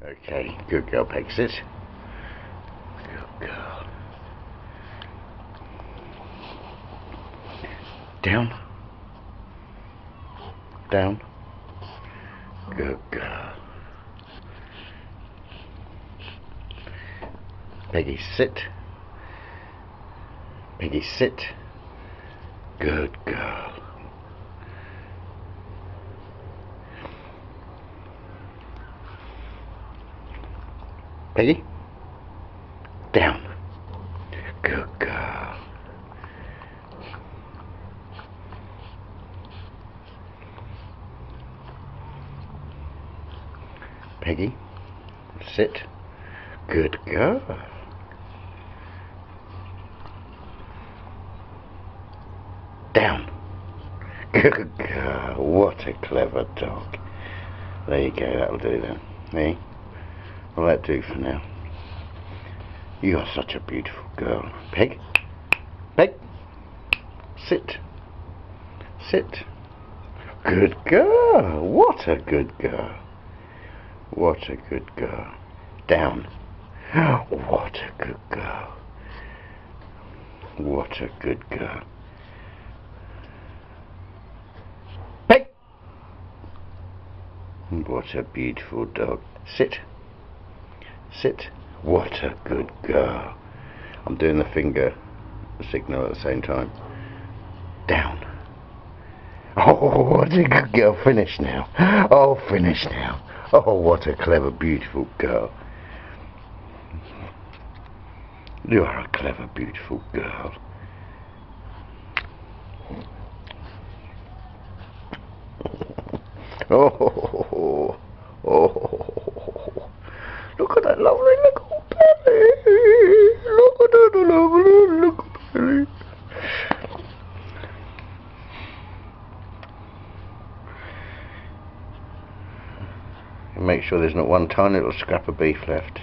Okay, good girl, Peg, sit. Good girl. Down. Down. Good girl. Peggy, sit. Peggy, sit. Good girl. Peggy, down. Good girl. Peggy, sit. Good girl. Down. Good girl. What a clever dog. There you go, that'll do then. Eh? Well, that'll do for now. You are such a beautiful girl. Peg. Peg. Sit. Sit. Good girl. What a good girl. What a good girl. Down. What a good girl. What a good girl. Peg. What a beautiful dog. Sit. Sit. What a good girl. I'm doing the finger signal at the same time. Down. Oh, what a good girl. Finish now. Oh, finish now. Oh, what a clever, beautiful girl. You are a clever, beautiful girl. Oh, oh, look at that lovely little belly. Look at that lovely little belly. And make sure there's not one tiny little scrap of beef left.